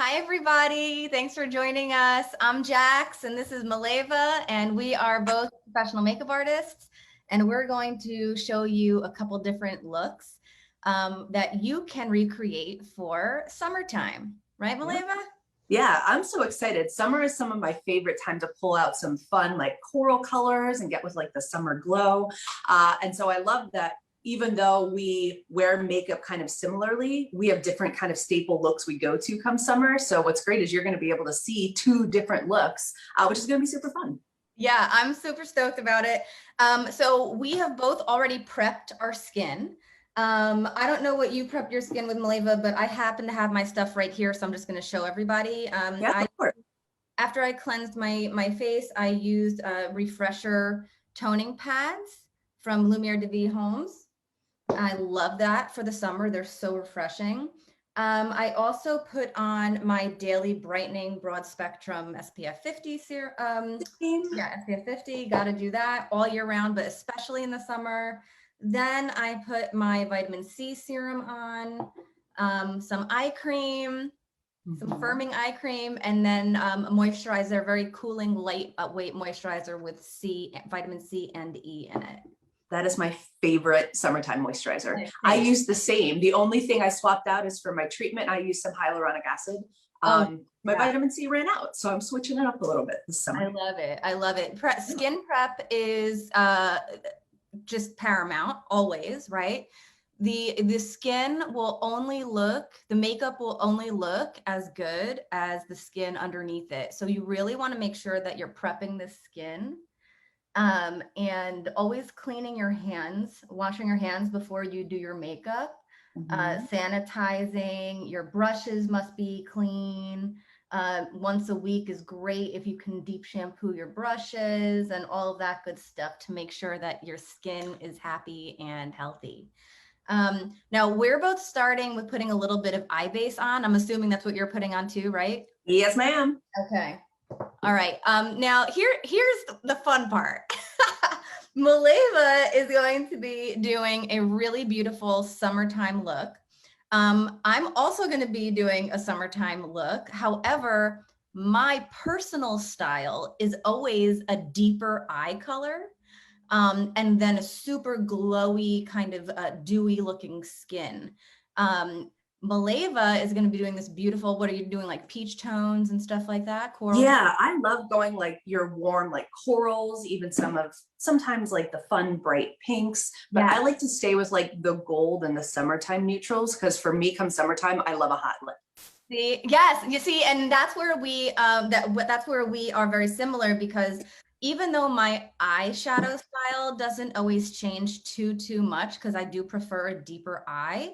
Hi, everybody. Thanks for joining us. I'm Jax, and this is Maleeva, and we are both professional makeup artists, and we're going to show you a couple different looks that you can recreate for summertime. Right, Maleeva? Yeah, I'm so excited. Summer is some of my favorite time to pull out some fun like coral colors and get with like the summer glow. And so I love that even though we wear makeup kind of similarly, we have different kind of staple looks we go to come summer. So what's great is you're going to be able to see two different looks, which is going to be super fun. Yeah, I'm super stoked about it. So we have both already prepped our skin. I don't know what you prepped your skin with, Maleeva, but I happen to have my stuff right here, so I'm just going to show everybody. Yeah, of course. After I cleansed my face, I used refresher toning pads from Lumiere de Vie Homes. I love that for the summer. They're so refreshing. I also put on my daily brightening broad spectrum SPF 50 serum. Yeah, SPF 50, got to do that all year round, but especially in the summer. Then I put my vitamin C serum on, some eye cream, some firming eye cream, and then a moisturizer, very cooling, lightweight moisturizer with vitamin C and E in it. That is my favorite summertime moisturizer. I use the same. The only thing I swapped out is for my treatment, I use some hyaluronic acid. My vitamin C ran out, so I'm switching it up a little bit this summer. I love it. I love it. Skin prep is just paramount always, right? The skin will only look, the makeup will only look as good as the skin underneath it. So you really want to make sure that you're prepping the skin. And always cleaning your hands, washing your hands before you do your makeup, sanitizing, your brushes must be clean. Once a week is great if you can deep shampoo your brushes and all of that good stuff to make sure that your skin is happy and healthy. Now we're both starting with putting a little bit of eye base on. I'm assuming that's what you're putting on too, right? Yes, ma'am. Okay. All right. Now here's the fun part. Maleeva is going to be doing a really beautiful summertime look. I'm also going to be doing a summertime look. However, my personal style is always a deeper eye color, and then a super glowy kind of dewy looking skin. Maleeva is going to be doing this beautiful, what are you doing, like peach tones and stuff like that? Coral? Yeah, I love going like your warm, like corals, even sometimes like the fun, bright pinks. But I like to stay with like the gold and the summertime neutrals because for me, come summertime, I love a hot lip. See, yes, you see, and that's where we that's where we are very similar because even though my eyeshadow style doesn't always change too much because I do prefer a deeper eye,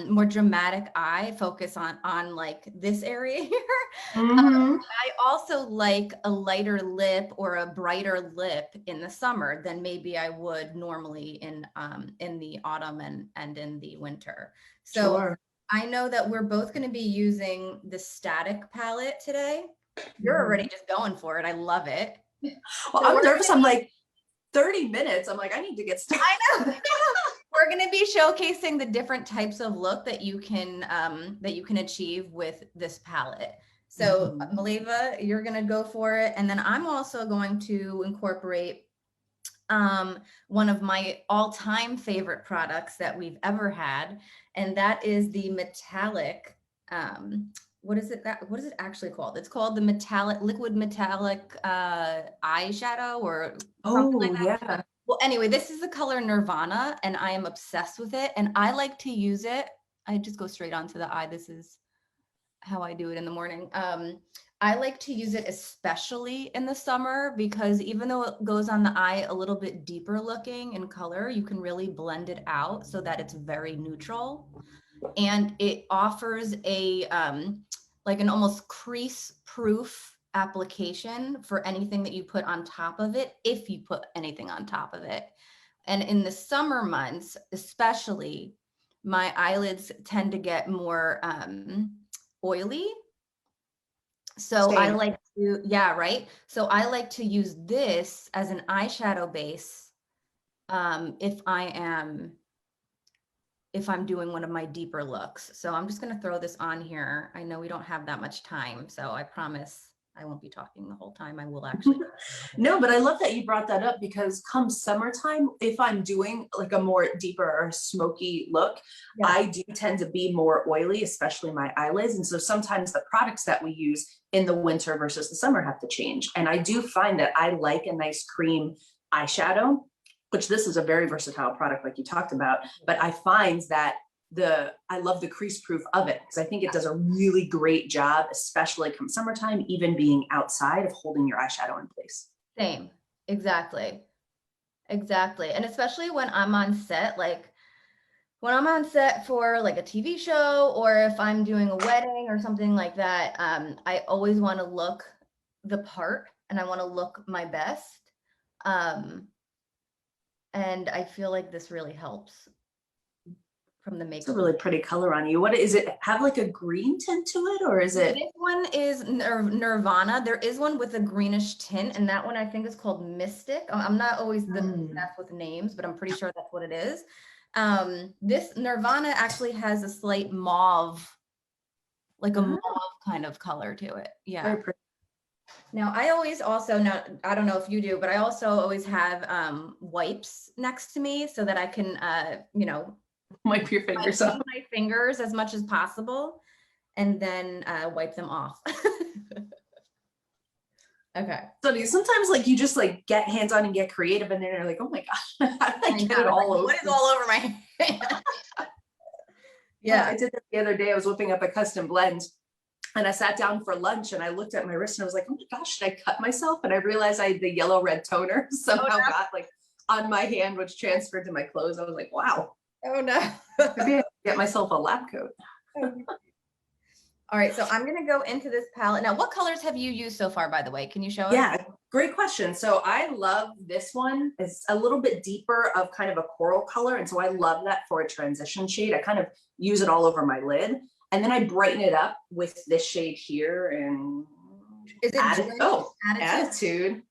more dramatic eye, focus on like this area here. I also like a lighter lip or a brighter lip in the summer than maybe I would normally in the autumn and in the winter. So sure. I know that we're both going to be using the Static palette today. You're already just going for it. I love it. Well, so I'm nervous. I'm like 30 minutes. I'm like, I need to get started. I know. We're going to be showcasing the different types of look that you can achieve with this palette. So Maleeva, you're going to go for it. And then I'm also going to incorporate one of my all-time favorite products that we've ever had. And that is the metallic, what is it actually called? It's called the liquid metallic eyeshadow or something like that. Yeah. Well, anyway, this is the color Nirvana and I am obsessed with it. And I like to use it. I just go straight onto the eye. This is how I do it in the morning. I like to use it especially in the summer because even though it goes on the eye a little bit deeper looking in color, you can really blend it out so that it's very neutral. And it offers a like an almost crease proof application for anything that you put on top of it, if you put anything on top of it. And in the summer months, especially, my eyelids tend to get more oily. So same. I like to, yeah, right. So I like to use this as an eyeshadow base if I am if I'm doing one of my deeper looks. So I'm just going to throw this on here. I know we don't have that much time, so I promise I won't be talking the whole time. I will actually. No, but I love that you brought that up, because come summertime, if I'm doing like a more deeper or smoky look, Yeah. I do tend to be more oily, especially my eyelids. And so sometimes the products that we use in the winter versus the summer have to change. And I do find that I like a nice cream eyeshadow, which this is a very versatile product like you talked about, but I find that I love the crease proof of it, because I think it does a really great job, especially come summertime, even being outside, of holding your eyeshadow in place. Same. Exactly. Exactly. And especially when I'm on set, like when I'm on set for like a TV show, or if I'm doing a wedding or something like that, I always want to look the part and I want to look my best. And I feel like this really helps from the makeup. It's a really pretty color on you. What is it? Have like a green tint to it, or is it? This one is Nirvana. There is one with a greenish tint, and that one I think is called Mystic. I'm not always the best with names, but I'm pretty sure that's what it is. This Nirvana actually has a slight mauve, like a mauve kind of color to it. Yeah. Very pretty. Now I always also, now I don't know if you do, but I also always have wipes next to me so that I can, you know, Wipe your fingers off. my fingers as much as possible, and then wipe them off. Okay. So sometimes like you just like get hands on and get creative, and then you're like, oh my gosh, how did I get it all over? What is all over my hand? Yeah, I did that the other day. I was whipping up a custom blend, and I sat down for lunch and I looked at my wrist and I was like, oh my gosh, should I cut myself? And I realized I had the yellow red toner somehow got like on my hand, which transferred to my clothes. I was like, wow. Oh no. Maybe I should get myself a lab coat. All right, so I'm gonna go into this palette. Now, what colors have you used so far, by the way? Can you show us? Yeah, great question. So I love this one. It's a little bit deeper of kind of a coral color. And so I love that for a transition shade. I kind of use it all over my lid. And then I brighten it up with this shade here. And is it Attitude.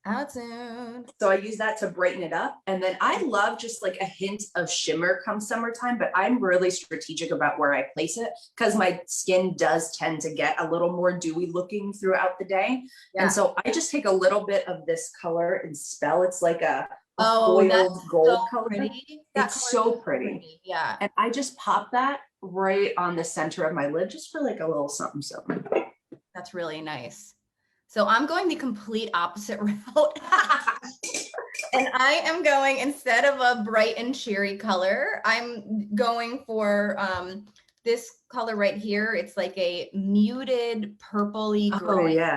Attitude. So I use that to brighten it up. And then I love just like a hint of shimmer come summertime, but I'm really strategic about where I place it, because my skin does tend to get a little more dewy looking throughout the day. Yeah. And so I just take a little bit of this color and spell. It's like a foiled gold so color. It's so pretty. Yeah. And I just pop that right on the center of my lid, just for like a little something, something. That's really nice. So I'm going the complete opposite route. And I am going, instead of a bright and cheery color, I'm going for this color right here. It's like a muted purpley gray. Oh yeah.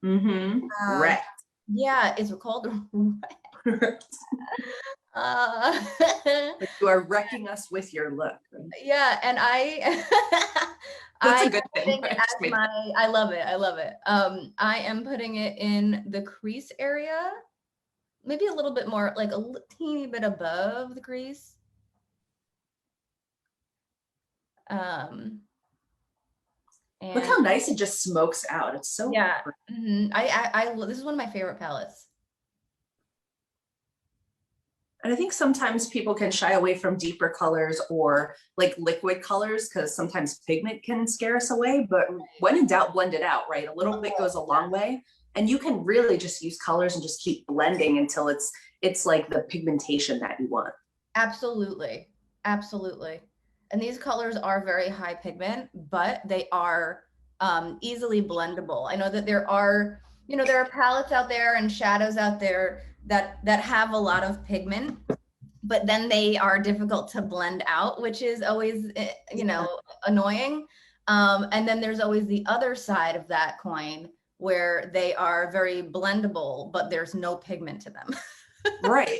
Mm-hmm. Wrecked. Yeah, it's called Wrecked. You are wrecking us with your look. Right? Yeah, and That's a good thing. I love it. I love it. I am putting it in the crease area, maybe a little bit more, like a teeny bit above the crease. And look how nice it just smokes out. It's so this is one of my favorite palettes. And I think sometimes people can shy away from deeper colors or like liquid colors, because sometimes pigment can scare us away. But when in doubt, blend it out, right? A little bit goes a long way. And you can really just use colors and just keep blending until it's like the pigmentation that you want. Absolutely. Absolutely. And these colors are very high pigment, but they are easily blendable. I know that there are palettes out there and shadows out there that have a lot of pigment, but then they are difficult to blend out, which is always, annoying. And then there's always the other side of that coin, where they are very blendable, but there's no pigment to them. Right.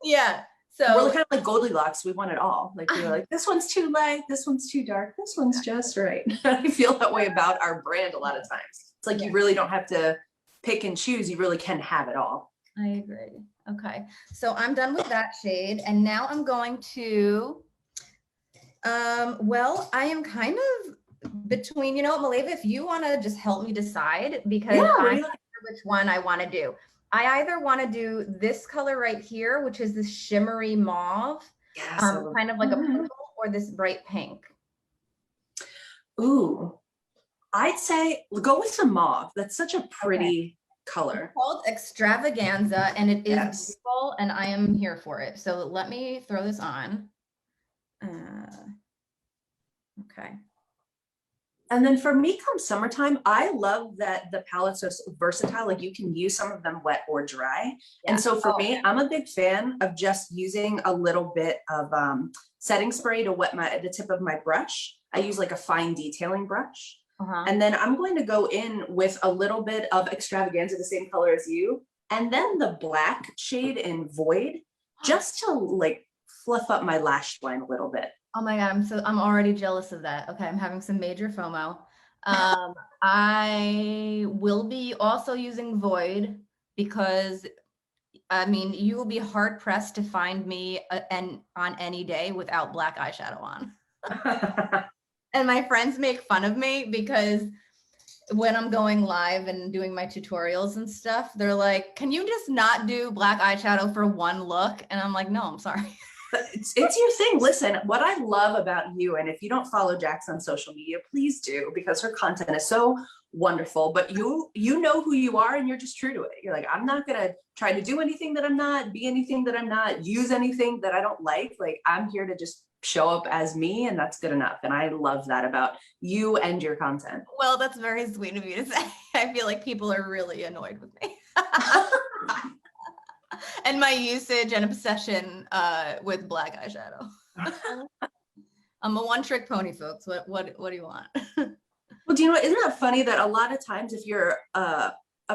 Yeah. So we're kind of like Goldilocks. We want it all. Like we're like, this one's too light, this one's too dark, this one's just right. I feel that way about our brand a lot of times. It's like you really don't have to pick and choose. You really can have it all. I agree. Okay. So I'm done with that shade. And now I'm going to, I am kind of between, Maleeva, if you want to just help me decide, because I'm not sure which one I want to do. I either want to do this color right here, which is this shimmery mauve. Yeah, so Kind of like a purple or this bright pink. ooh, I'd say go with the mauve. That's such a pretty It's color. called Extravaganza, and it is Yes. beautiful, and I am here for it. So let me throw this on. Okay. And then for me, come summertime, I love that the palettes are so versatile. Like you can use some of them wet or dry. Yeah. And so for me, I'm a big fan of just using a little bit of setting spray to wet the tip of my brush. I use like a fine detailing brush. And then I'm going to go in with a little bit of Extravaganza, the same color as you, and then the black shade in Void, just to like fluff up my lash line a little bit. Oh my God, I'm already jealous of that. Okay, I'm having some major FOMO. I will be also using Void because I mean, you will be hard pressed to find me and on any day without black eyeshadow on. And my friends make fun of me because when I'm going live and doing my tutorials and stuff, they're like, can you just not do black eyeshadow for one look? And I'm like, no, I'm sorry. It's your thing. Listen, what I love about you, and if you don't follow Jax on social media, please do, because her content is so wonderful. But you know who you are, and you're just true to it. You're like, I'm not gonna try to do anything that I'm not, be anything that I'm not, use anything that I don't like. Like I'm here to just show up as me, and that's good enough. And I love that about you and your content. Well, that's very sweet of you to say. I feel like people are really annoyed with me. And my usage and obsession with black eyeshadow. I'm a one-trick pony, folks. What do you want? Well, do you know, isn't that funny that a lot of times if you're a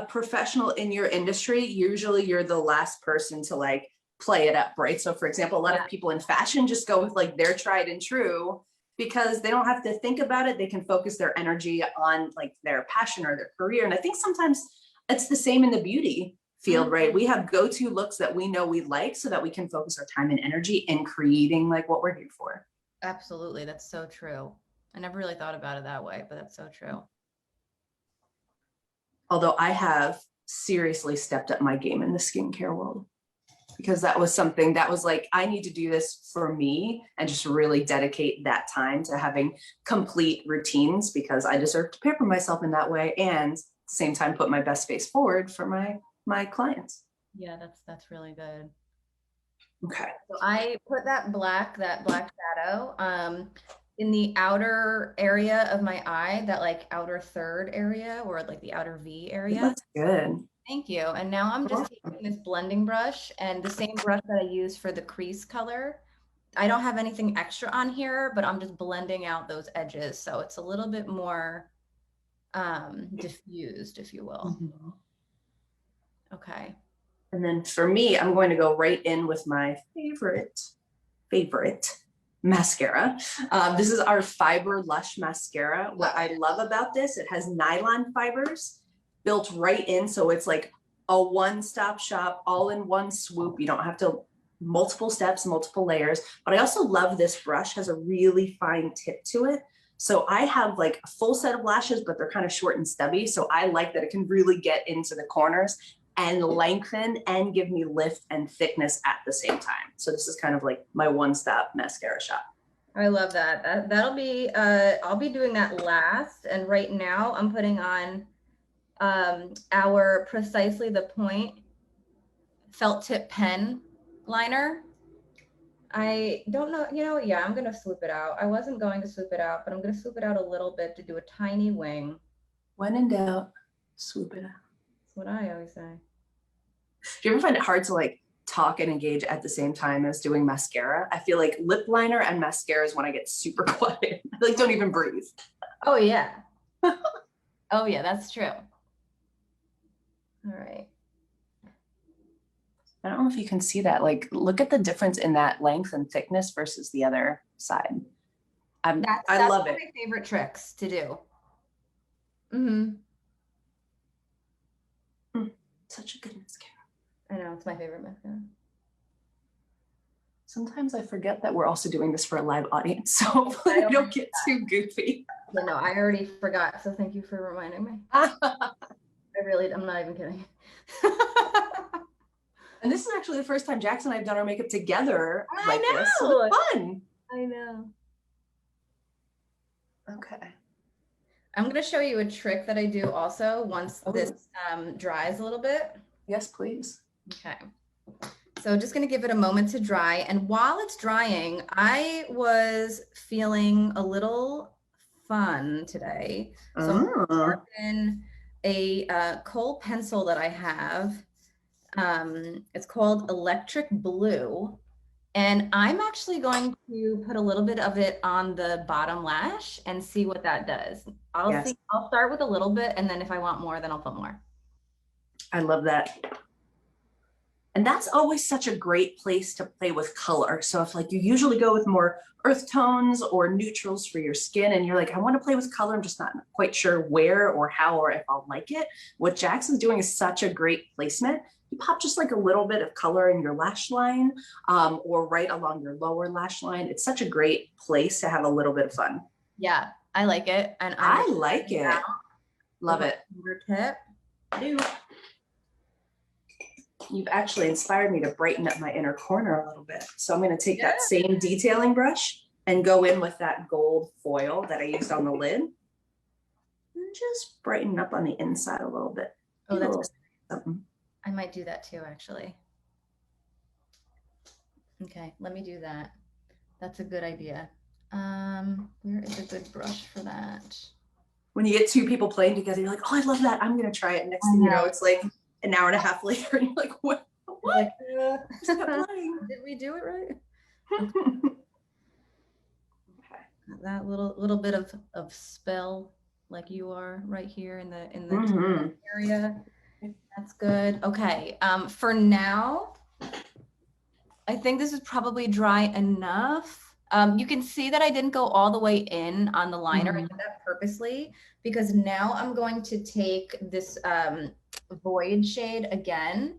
professional in your industry, usually you're the last person to like play it up, right? So for example, a lot of people in fashion just go with like their tried and true because they don't have to think about it. They can focus their energy on like their passion or their career. And I think sometimes it's the same in the beauty field, right? We have go-to looks that we know we like so that we can focus our time and energy in creating like what we're here for. Absolutely. That's so true. I never really thought about it that way, but that's so true. Although I have seriously stepped up my game in the skincare world because that was something that was like, I need to do this for me and just really dedicate that time to having complete routines because I deserve to pamper myself in that way and at the same time put my best face forward for my clients. Yeah, that's really good. Okay. So I put that black shadow in the outer area of my eye, that like outer third area or like the outer V area. That's good. Thank you. And now I'm just taking this blending brush and the same brush that I use for the crease color. I don't have anything extra on here, but I'm just blending out those edges. So it's a little bit more diffused, if you will. Mm-hmm. Okay. And then for me, I'm going to go right in with my favorite mascara. This is our Fiber Lush mascara. What I love about this, it has nylon fibers built right in. So it's like a one-stop shop, all in one swoop. You don't have to multiple steps, multiple layers. But I also love this brush, has a really fine tip to it. So I have like a full set of lashes, but they're kind of short and stubby. So I like that it can really get into the corners and lengthen and give me lift and thickness at the same time. So this is kind of like my one-stop mascara shop. I love that. That'll be, I'll be doing that last. And right now I'm putting on our Precisely the Point felt tip pen liner. I don't know, yeah, I'm going to swoop it out. I wasn't going to swoop it out, but I'm going to swoop it out a little bit to do a tiny wing. When in doubt, swoop it out. That's what I always say. Do you ever find it hard to like talk and engage at the same time as doing mascara? I feel like lip liner and mascara is when I get super quiet. I like don't even breathe. Oh yeah. Oh yeah, that's true. All right. I don't know if you can see that. Like, look at the difference in that length and thickness versus the other side. I love it. One of my favorite tricks to do. Mm-hmm. Such a good mascara. I know, it's my favorite mascara. Sometimes I forget that we're also doing this for a live audience, so hopefully we don't get too goofy. Yeah, no, I already forgot, so thank you for reminding me. I'm not even kidding. And this is actually the first time Jackson and I have done our makeup together I like this. So know. it's fun. I know. Okay. I'm going to show you a trick that I do also once this dries a little bit. Yes, please. Okay. So just going to give it a moment to dry. And while it's drying, I was feeling a little fun today. So I'm going to sharpen a kohl pencil that I have. It's called Electric Blue. And I'm actually going to put a little bit of it on the bottom lash and see what that does. I'll start with a little bit, and then if I want more, then I'll put more. I love that. And that's always such a great place to play with color. So if like you usually go with more earth tones or neutrals for your skin and you're like, I want to play with color, I'm just not quite sure where or how or if I'll like it. What Jackson's doing is such a great placement. You pop just like a little bit of color in your lash line or right along your lower lash line. It's such a great place to have a little bit of fun. Yeah, I like it. And I like it. Love it. Tip. You've actually inspired me to brighten up my inner corner a little bit. So I'm going to take that same detailing brush and go in with that gold foil that I used on the lid and just brighten up on the inside a little bit. Oh, that's something. I might do that too, actually. Okay, let me do that. That's a good idea. Where is a good brush for that? When you get two people playing together, you're like, oh, I love that. I'm going to try it. Next thing you know, it's like an hour and a half later, and you're like, what? Like, did we do it right? Okay. That little bit of spell, like you are right here in the area. That's good. Okay. For now, I think this is probably dry enough. You can see that I didn't go all the way in on the liner. I did that purposely because now I'm going to take this void shade again.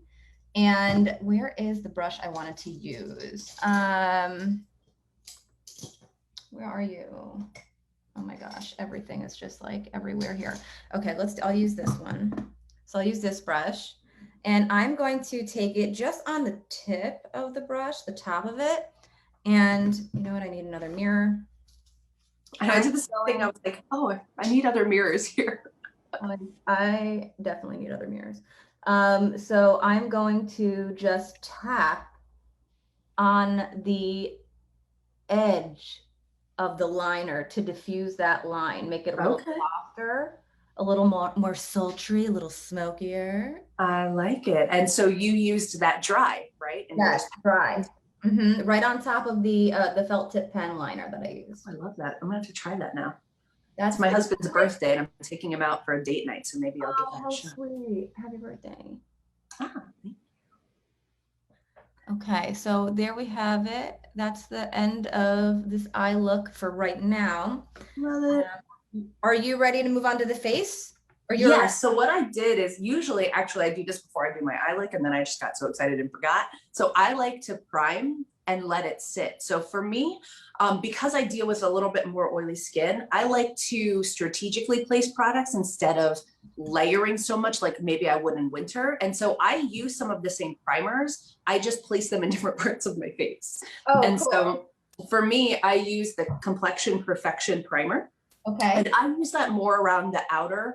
And where is the brush I wanted to use? Where are you? Oh my gosh, everything is just like everywhere here. Okay, I'll use this one. So I'll use this brush and I'm going to take it just on the tip of the brush, the top of it. And you know what? I need another mirror. And I did the same thing. I was like, oh, I need other mirrors here. I definitely need other mirrors. So I'm going to just tap on the edge of the liner to diffuse that line, make it a little softer, a little more sultry, a little smokier. I like it. And so you used that dry, right? And yes, dry. Right on top of the felt tip pen liner that I used. I love that. I'm gonna have to try that now. That's my husband's birthday, and I'm taking him out for a date night, so maybe I'll give that a shot. Oh, sweet! Happy birthday! Ah, thank you. Okay, so there we have it. That's the end of this eye look for right now. Love it. Are you ready to move on to the face? Yes. So what I did is usually, actually, I do this before I do my eye look, and then I just got so excited and forgot. So I like to prime and let it sit. So for me, because I deal with a little bit more oily skin, I like to strategically place products instead of layering so much like maybe I would in winter. And so I use some of the same primers. I just place them in different parts of my face. Oh, and cool. So for me, I use the Complexion Perfection Primer. Okay. And I use that more around the outer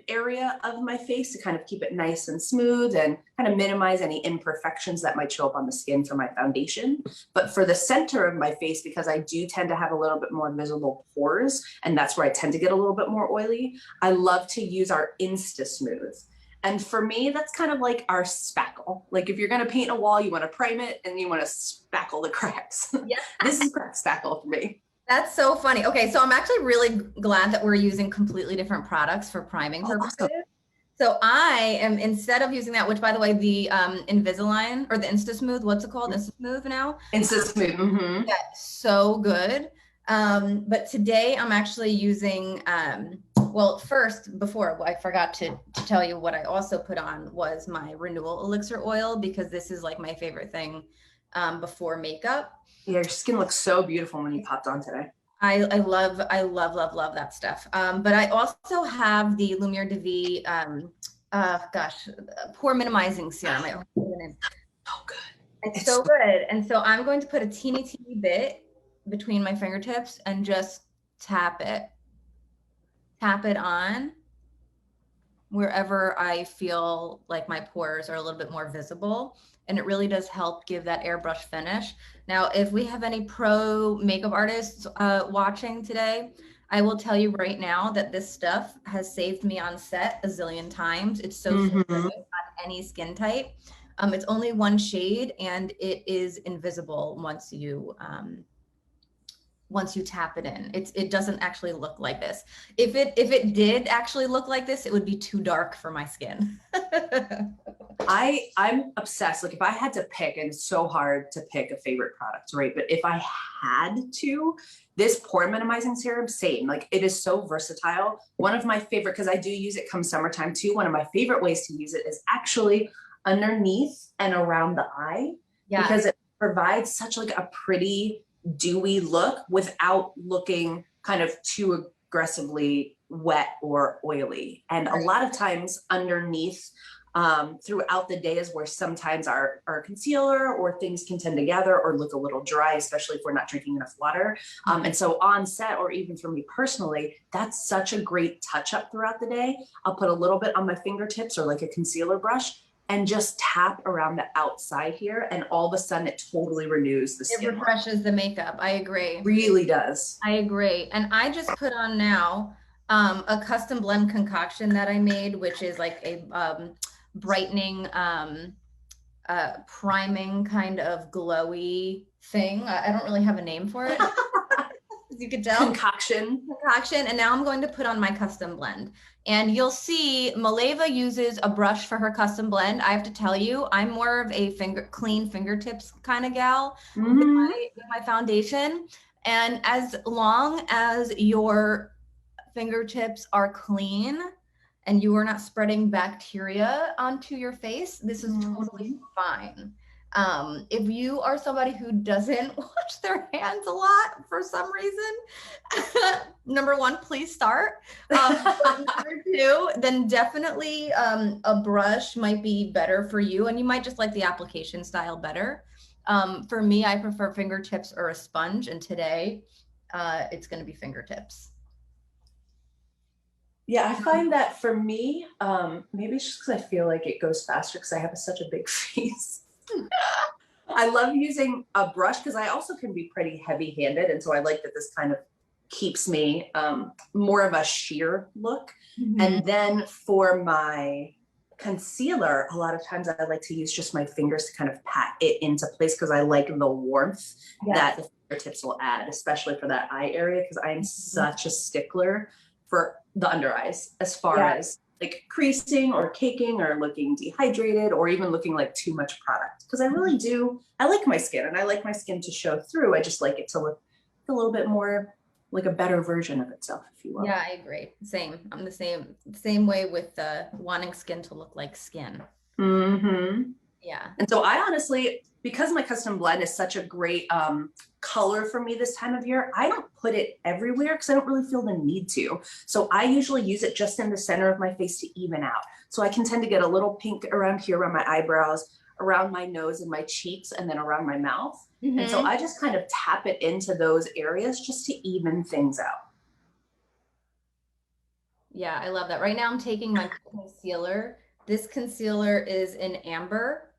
area of my face to kind of keep it nice and smooth and kind of minimize any imperfections that might show up on the skin for my foundation. But for the center of my face, because I do tend to have a little bit more visible pores, and that's where I tend to get a little bit more oily, I love to use our Insta Smooths. And for me, that's kind of like our spackle. Like if you're going to paint a wall, you want to prime it and you want to spackle the cracks. Yeah. This is crack spackle for me. That's so funny. Okay, so I'm actually really glad that we're using completely different products for priming purposes. Awesome. So I am, instead of using that, which by the way, the Invisalign or the Insta Smooth, what's it called? Insta Smooth now? Insta Smooth. Mm-hmm. Yeah, so good. But today I'm actually using, well, first, before I forgot to tell you what I also put on was my Renewal Elixir Oil, because this is like my favorite thing before makeup. Yeah, your skin looks so beautiful when you popped on today. I love that stuff. But I also have the Lumiere de Vie, pore minimizing serum. Oh, good. It's so good. And so I'm going to put a teeny bit between my fingertips and just tap it on wherever I feel like my pores are a little bit more visible. And it really does help give that airbrush finish. Now, if we have any pro makeup artists watching today, I will tell you right now that this stuff has saved me on set a zillion times. It's so Mm-hmm. on any skin type. It's only one shade and it is invisible once you tap it in. It doesn't actually look like this. If it did actually look like this, it would be too dark for my skin. I'm obsessed. Like if I had to pick, and it's so hard to pick a favorite product, right? But if I had to, this pore minimizing serum, same. Like it is so versatile. One of my favorite, because I do use it come summertime too. One of my favorite ways to use it is actually underneath and around the eye, because it provides such like a pretty dewy look without looking kind of too aggressively wet or oily. And a lot of times underneath throughout the day is where sometimes our concealer or things can tend to gather or look a little dry, especially if we're not drinking enough water. And so on set, or even for me personally, that's such a great touch up throughout the day. I'll put a little bit on my fingertips or like a concealer brush and just tap around the outside here, and all of a sudden it totally renews the skin. It refreshes the makeup. I agree. Really does. I agree. And I just put on now a custom blend concoction that I made, which is like a brightening, priming kind of glowy thing. I don't really have a name for it. As you could tell. Concoction. And now I'm going to put on my custom blend. And you'll see Maleeva uses a brush for her custom blend. I have to tell you, I'm more of a clean fingertips kind of gal with my foundation. And as long as your fingertips are clean and you are not spreading bacteria onto your face, this is totally fine. If you are somebody who doesn't wash their hands a lot for some reason, number one, please start. Number two, then definitely a brush might be better for you, and you might just like the application style better. For me, I prefer fingertips or a sponge, and today it's going to be fingertips. Yeah, I find that for me, maybe it's just because I feel like it goes faster because I have such a big face. I love using a brush because I also can be pretty heavy-handed, and so I like that this kind of keeps me more of a sheer look. And then for my concealer, a lot of times I like to use just my fingers to kind of pat it into place because I like the warmth that the fingertips will add, especially for that eye area, because I'm such a stickler for the under eyes as far as like creasing or caking or looking dehydrated or even looking like too much product. Because I really do, I like my skin and I like my skin to show through. I just like it to look a little bit more like a better version of itself, if you will. Yeah, I agree. Same. I'm the same way with wanting skin to look like skin. Yeah. And so I honestly, because my custom blend is such a great color for me this time of year, I don't put it everywhere because I don't really feel the need to. So I usually use it just in the center of my face to even out. So I can tend to get a little pink around here, around my eyebrows, around my nose and my cheeks, and then around my mouth. And so I just kind of tap it into those areas just to even things out. Yeah, I love that. Right now I'm taking my concealer. This concealer is in amber.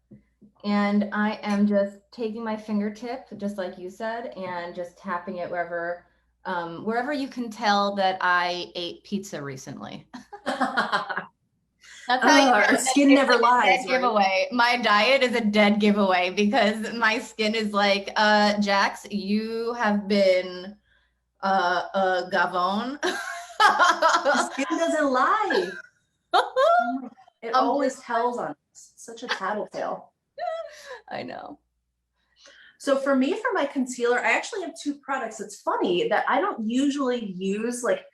And I am just taking my fingertip, just like you said, and just tapping it wherever you can tell that I ate pizza recently. That's how our skin never lies. Dead giveaway. My diet is a dead giveaway because my skin is like, Jax, you have been Gavon. The skin doesn't lie. It always tells on us. Such a tattletale. I know. So for me, for my concealer, I actually have two products. It's funny that I don't usually use like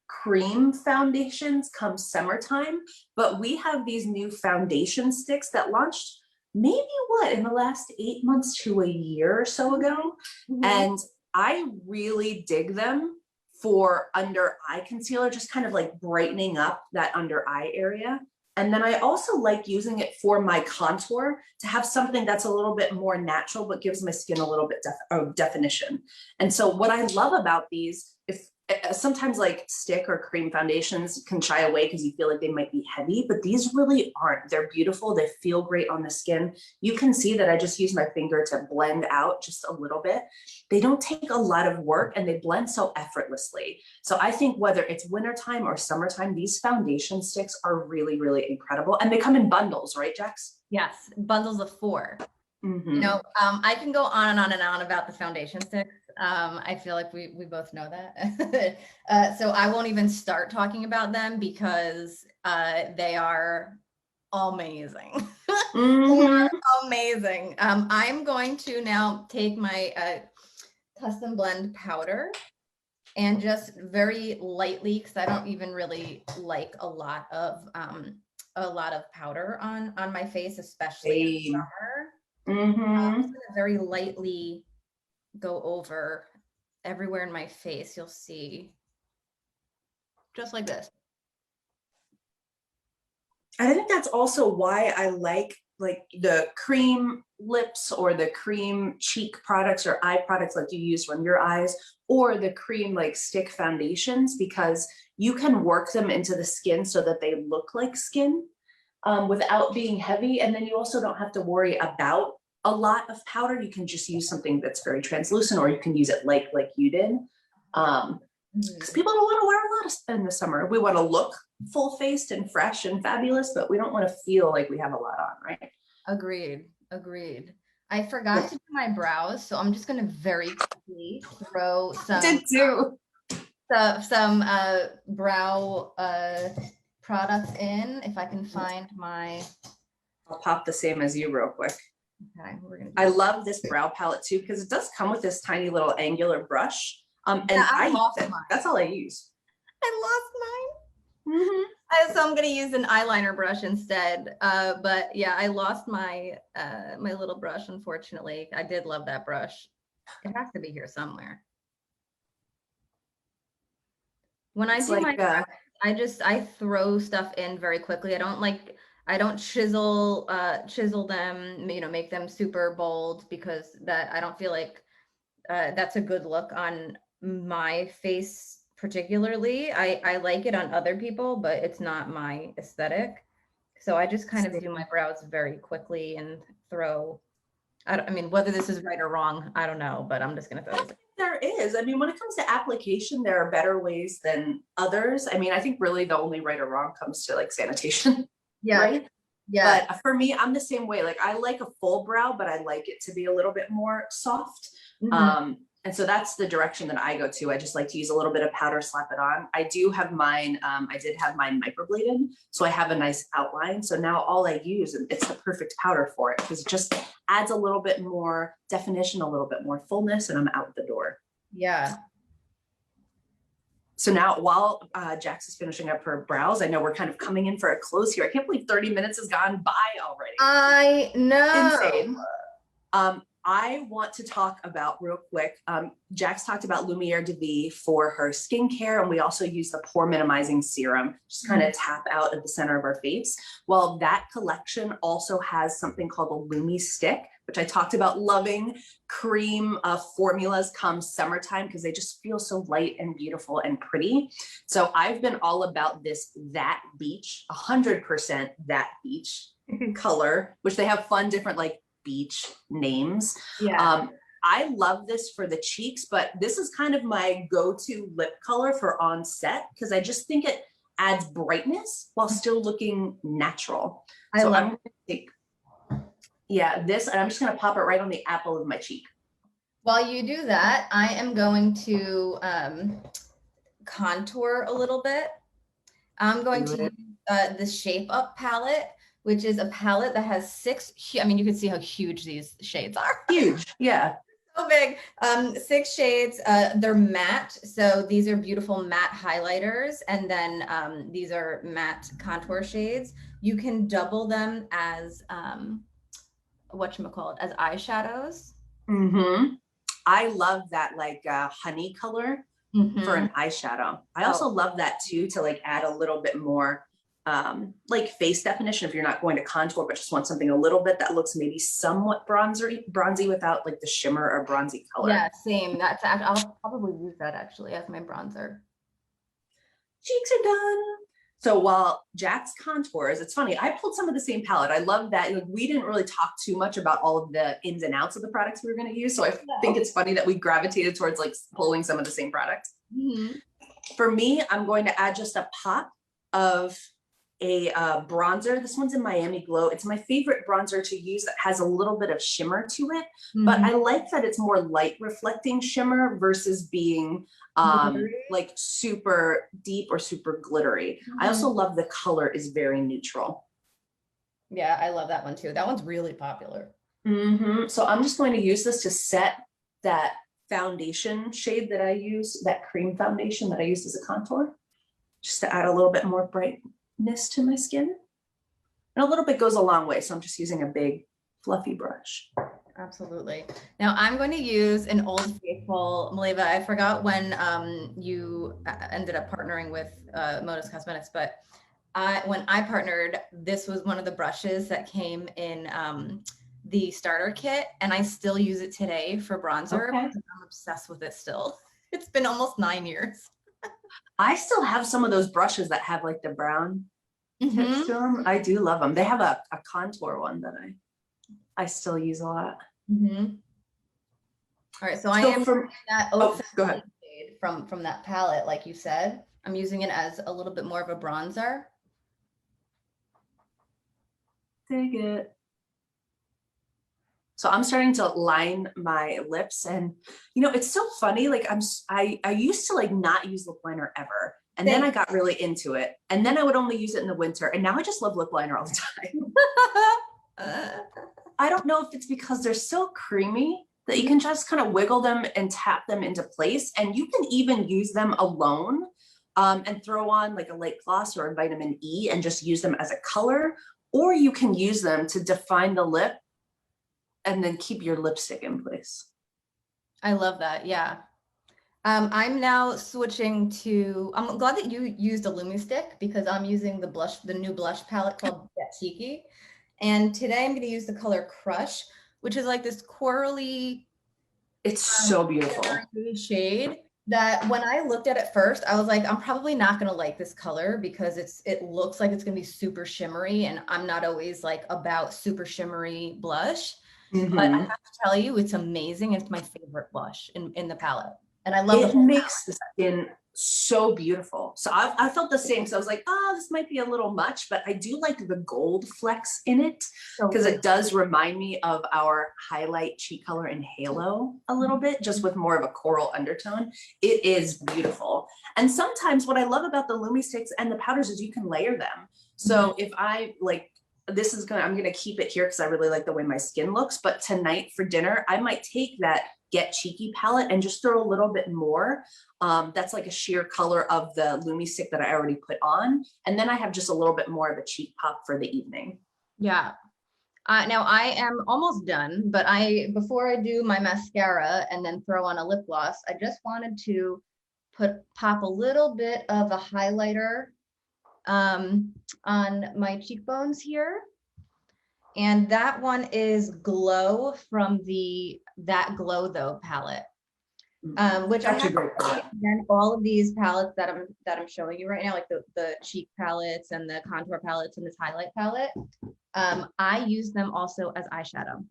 cream foundations come summertime, but we have these new foundation sticks that launched maybe in the last 8 months to a year or so ago. And I really dig them for under eye concealer, just kind of like brightening up that under eye area. And then I also like using it for my contour to have something that's a little bit more natural, but gives my skin a little bit of definition. And so what I love about these, if sometimes like stick or cream foundations can shy away because you feel like they might be heavy, but these really aren't. They're beautiful. They feel great on the skin. You can see that I just use my finger to blend out just a little bit. They don't take a lot of work and they blend so effortlessly. So I think whether it's wintertime or summertime, these foundation sticks are really, really incredible. And they come in bundles, right, Jax? Yes, bundles of 4. Mm-hmm. You know, I can go on and on and on about the foundation sticks. I feel like we both know that. So I won't even start talking about them because they are amazing. Mm-hmm. They are amazing. I'm going to now take my custom blend powder and just very lightly, because I don't even really like a lot of powder on my face, especially in summer. Mm-hmm. I'm just gonna very lightly go over everywhere in my face. You'll see, just like this. I think that's also why I like the cream lips or the cream cheek products or eye products like you use on your eyes, or the cream like stick foundations, because you can work them into the skin so that they look like skin without being heavy. And then you also don't have to worry about a lot of powder. You can just use something that's very translucent, or you can use it like you did. Because people don't want to wear a lot in the summer. We want to look full-faced and fresh and fabulous, but we don't want to feel like we have a lot on, right? Agreed. I forgot to do my brows, so I'm just gonna very quickly throw some brow products in, if I can find my. I'll pop the same as you real quick. Okay, I love this brow palette too, because it does come with this tiny little angular brush. And yeah, I lost mine. That's all I use. I lost mine. Mm-hmm. So I'm gonna use an eyeliner brush instead. But yeah, I lost my my little brush, unfortunately. I did love that brush. It has to be here somewhere. When I do my brows, I throw stuff in very quickly. I don't chisel them, you know, make them super bold, because I don't feel like that's a good look on my face particularly. I like it on other people, but it's not my aesthetic. So I just kind of do my brows very quickly and throw, I mean, whether this is right or wrong, I don't know, but I'm just going to throw this. There is. I mean, when it comes to application, there are better ways than others. I mean, I think really the only right or wrong comes to like sanitation. Yeah. Right? Yeah. But for me, I'm the same way. Like I like a full brow, but I like it to be a little bit more soft. Mm-hmm. And so that's the direction that I go to. I just like to use a little bit of powder, slap it on. I do have mine. I did have mine microbladed, so I have a nice outline. So now all I use, and it's the perfect powder for it, because it just adds a little bit more definition, a little bit more fullness, and I'm out the door. Yeah. So now while Jax is finishing up her brows, I know we're kind of coming in for a close here. I can't believe 30 minutes has gone by already. I know. Insane. I want to talk about real quick. Jax talked about Lumiere de Vie for her skincare, and we also use the pore minimizing serum, just kind of tap out at the center of our face. Well, that collection also has something called a Lumi Stick, which I talked about loving. Cream formulas come summertime because they just feel so light and beautiful and pretty. So I've been all about this That Beach, 100% That Beach color, which they have fun different like beach names. Yeah. I love this for the cheeks, but this is kind of my go-to lip color for on set, because I just think it adds brightness while still looking natural. So I'm going to take, this, and I'm just going to pop it right on the apple of my cheek. While you do that, I am going to contour a little bit. I'm going to use the Shape Up palette, which is a palette that has 6, I mean, you can see how huge these shades are. Huge, yeah. So big. 6 shades, they're matte. So these are beautiful matte highlighters. And then these are matte contour shades. You can double them as, whatchamacallit, as eyeshadows. Mm-hmm. I love that like honey color for an eyeshadow. I also love that too, to like add a little bit more like face definition if you're not going to contour, but just want something a little bit that looks maybe somewhat bronzy without like the shimmer or bronzy color. Yeah, same. I'll probably use that actually as my bronzer. Cheeks are done. So while Jack's contours, it's funny, I pulled some of the same palette. I love that. Like, we didn't really talk too much about all of the ins and outs of the products we were going to use. So I think it's funny that we gravitated towards like pulling some of the same products. Mm-hmm. For me, I'm going to add just a pop of a bronzer. This one's in Miami Glow. It's my favorite bronzer to use that has a little bit of shimmer to it, but I like that it's more light reflecting shimmer versus being like super deep or super glittery. I also love the color is very neutral. Yeah, I love that one too. That one's really popular. So I'm just going to use this to set that foundation shade that I use, that cream foundation that I used as a contour, just to add a little bit more brightness to my skin. And a little bit goes a long way. So I'm just using a big fluffy brush. Absolutely. Now I'm going to use an Old Faithful. Maleeva, I forgot when you ended up partnering with Modus Cosmetics, but when I partnered, this was one of the brushes that came in the starter kit, and I still use it today for bronzer. Okay. I'm obsessed with it still. It's been almost 9 years. I still have some of those brushes that have like the brown tips to them. I do love them. They have a contour one that I still use a lot. All right, so I am from that go ahead. shade from that palette, like you said. I'm using it as a little bit more of a bronzer. Dig it. So I'm starting to line my lips, and you know, it's so funny. Like I used to like not use lip liner ever. And then I got really into it. And then I would only use it in the winter. And now I just love lip liner all the time. I don't know if it's because they're so creamy that you can just kind of wiggle them and tap them into place. And you can even use them alone and throw on like a light gloss or a vitamin E and just use them as a color. Or you can use them to define the lip and then keep your lipstick in place. I love that. Yeah. I'm now switching to, I'm glad that you used a Lumi Stick because I'm using the new blush palette called Get Cheeky. And today I'm going to use the color Crush, which is like this corally. It's so beautiful shade that when I looked at it first, I was like, I'm probably not going to like this color because it looks like it's going to be super shimmery. And I'm not always like about super shimmery blush. But I have to tell you, it's amazing. It's my favorite blush in the palette. And I love it. Makes the skin so beautiful. So I felt the same. So I was like, oh, this might be a little much, but I do like the gold flecks in it because it does remind me of our highlight cheek color in Halo a little bit, just with more of a coral undertone. It is beautiful. And sometimes what I love about the Lumi Sticks and the powders is you can layer them. So if I like, I'm gonna keep it here because I really like the way my skin looks, but tonight for dinner, I might take that Get Cheeky palette and just throw a little bit more. That's like a sheer color of the Lumi Stick that I already put on. And then I have just a little bit more of a cheek pop for the evening. Yeah. Now I am almost done, but before I do my mascara and then throw on a lip gloss, I just wanted to pop a little bit of a highlighter on my cheekbones here. And that one is Glow from the That Glow Though palette, which I have again, all of these palettes that I'm showing you right now, like the cheek palettes and the contour palettes and this highlight palette. I use them also as eyeshadow.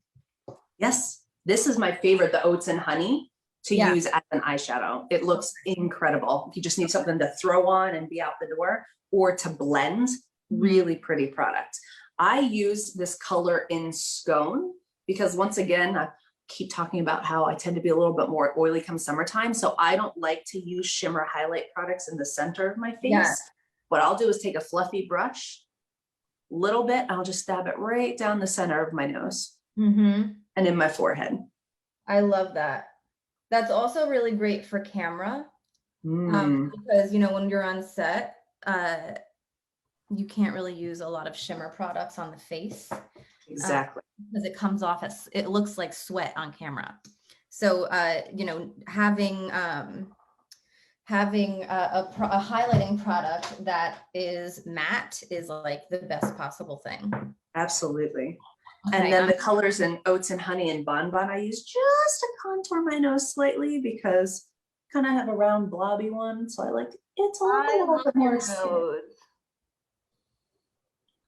Yes, this is my favorite, the Oats and Honey, to use as an eyeshadow. It looks incredible. You just need something to throw on and be out the door, or to blend. Really pretty product. I use this color in Scone because, once again, I keep talking about how I tend to be a little bit more oily come summertime. So I don't like to use shimmer highlight products in the center of my face. Yeah. What I'll do is take a fluffy brush, little bit, I'll just stab it right down the center of my nose and in my forehead. I love that. That's also really great for camera because, you know, when you're on set, you can't really use a lot of shimmer products on the face. Exactly. Because it comes off as, it looks like sweat on camera. So, you know, having having a highlighting product that is matte is like the best possible thing. Absolutely. Okay, And then the colors in Oats and Honey and Bonbon, I use just to contour my nose slightly because I kind of have a round blobby one. So I like it to look a little bit more skin.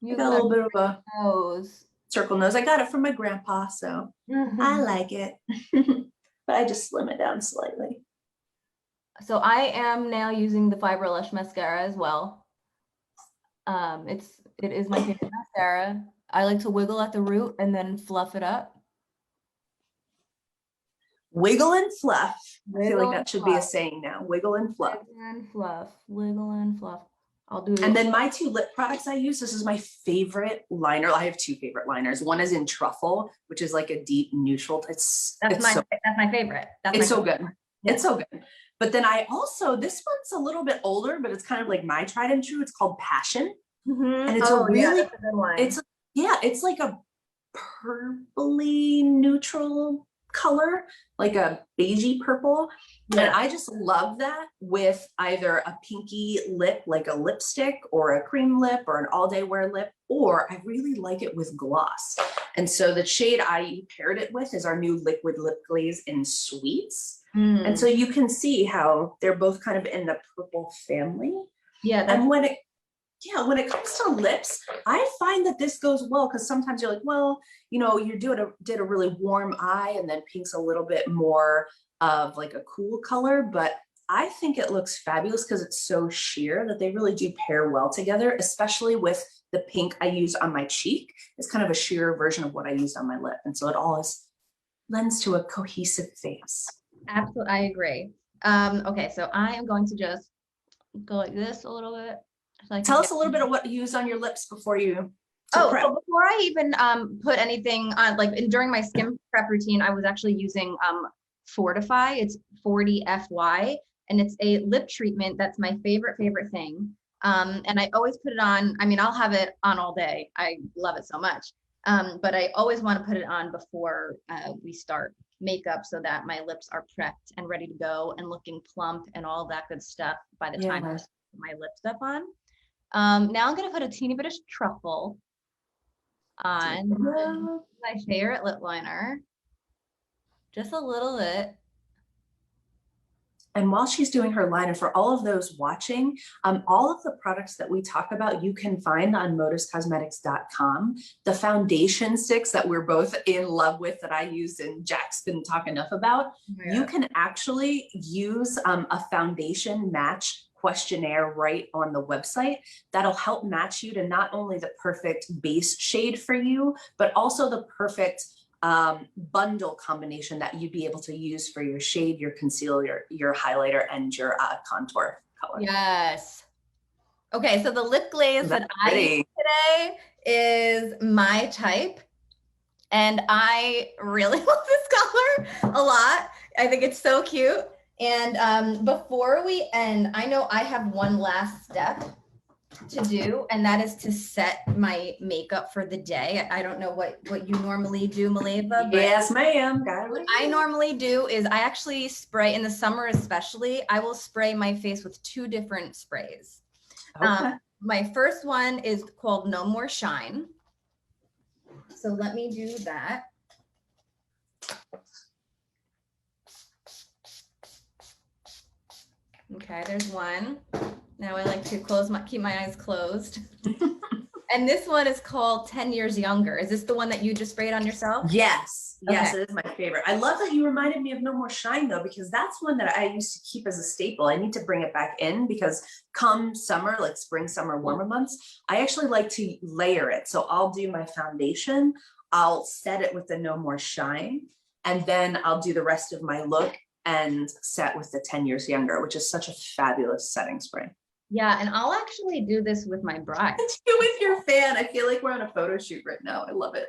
You got a little bit of a nose. circle nose. I got it from my grandpa, so I like it. But I just slim it down slightly. So I am now using the Fiber Lush mascara as well. It is my favorite mascara. I like to wiggle at the root and then fluff it up. Wiggle and fluff. I feel Wiggle like that should be a saying now. Wiggle and fluff. Wiggle and fluff. Wiggle and fluff. I'll do it. And then my two lip products I use, this is my favorite liner. I have two favorite liners. One is in Truffle, which is like a deep neutral. That's my favorite. It's so good. Yeah. It's so good. But then I also, this one's a little bit older, but it's kind of like my tried and true. It's called Passion. And it's a really, that's a good one. It's like a purpley neutral color, like a beigey purple. Yeah. And I just love that with either a pinky lip, like a lipstick, or a cream lip, or an all day wear lip, or I really like it with gloss. And so the shade I paired it with is our new liquid lip glaze in Sweets. And so you can see how they're both kind of in the purple family. Yeah. And when it comes to lips, I find that this goes well because sometimes you're like, well, you know, you did a really warm eye, and then pink's a little bit more of like a cool color, but I think it looks fabulous because it's so sheer that they really do pair well together, especially with the pink I use on my cheek. It's kind of a sheer version of what I used on my lip. And so it all lends to a cohesive face. Absolutely, I agree. Okay, so I am going to just go like this a little bit. So tell us a little bit of what you use on your lips before you. So before I even put anything on, like during my skin prep routine, I was actually using Fortify. It's 40FY, and it's a lip treatment that's my favorite thing. And I always put it on. I mean, I'll have it on all day. I love it so much. But I always want to put it on before we start makeup so that my lips are prepped and ready to go and looking plump and all that good stuff by the time I put my lip stuff on. Now I'm going to put a teeny bit of Truffle on my favorite lip liner. Just a little bit. And while she's doing her liner, for all of those watching, all of the products that we talk about, you can find on moduscosmetics.com. The foundation sticks that we're both in love with that I use and Jack's didn't talk enough about, you can actually use a foundation match questionnaire right on the website that'll help match you to not only the perfect base shade for you, but also the perfect bundle combination that you'd be able to use for your shade, your concealer, your highlighter, and your contour color. Yes. Okay, so the lip glaze that I use today is my type, and I really love this color a lot. I think it's so cute. And before we end, I know I have one last step to do, and that is to set my makeup for the day. I don't know what you normally do, Maleeva. Yes, ma'am. What I normally do is I actually spray, in the summer especially, I will spray my face with 2 different sprays. Okay. My first one is called No More Shine. So let me do that. Okay, there's one. Now I like to keep my eyes closed. And this one is called 10 Years Younger. Is this the one that you just sprayed on yourself? Yes. Yes, it is my favorite. I love that you reminded me of No More Shine though, because that's one that I used to keep as a staple. I need to bring it back in because come summer, like spring, summer, warmer months, I actually like to layer it. So I'll do my foundation, I'll set it with the No More Shine, and then I'll do the rest of my look and set with the 10 Years Younger, which is such a fabulous setting spray. Yeah, and I'll actually do this with my bride. You with your fan. I feel like we're on a photo shoot right now. I love it.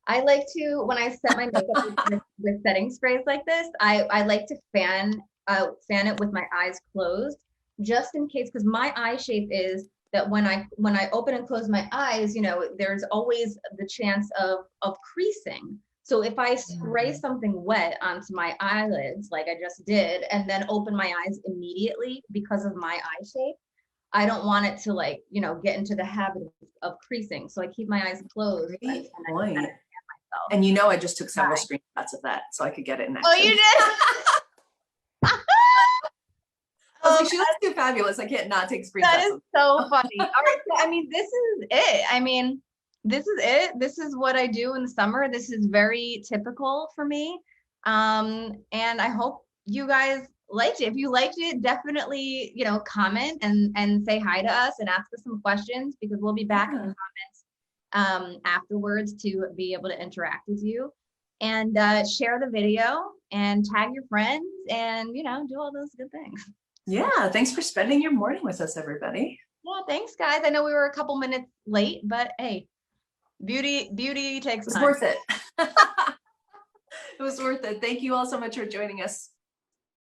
I like to, when I set my makeup with setting sprays like this, I like to fan it with my eyes closed, just in case, because my eye shape is that when I open and close my eyes, you know, there's always the chance of creasing. So if I spray something wet onto my eyelids, like I just did, and then open my eyes immediately because of my eye shape, I don't want it to like, you know, get into the habit of creasing. So I keep my eyes closed. Great And point. I myself. And you know, I just took several screenshots of that so I could get it in action. Oh, you did? I was like, she looks too fabulous. I can't not take screenshots. That is so funny. All right. So, I mean, this is it. I mean, this is it. This is what I do in the summer. This is very typical for me. And I hope you guys liked it. If you liked it, definitely, you know, comment and say hi to us and ask us some questions, because we'll be back in the comments afterwards to be able to interact with you, and share the video and tag your friends and, you know, do all those good things. Yeah, thanks for spending your morning with us, everybody. Yeah, thanks, guys. I know we were a couple minutes late, but hey, beauty takes time. It's worth it. It was worth it. Thank you all so much for joining us.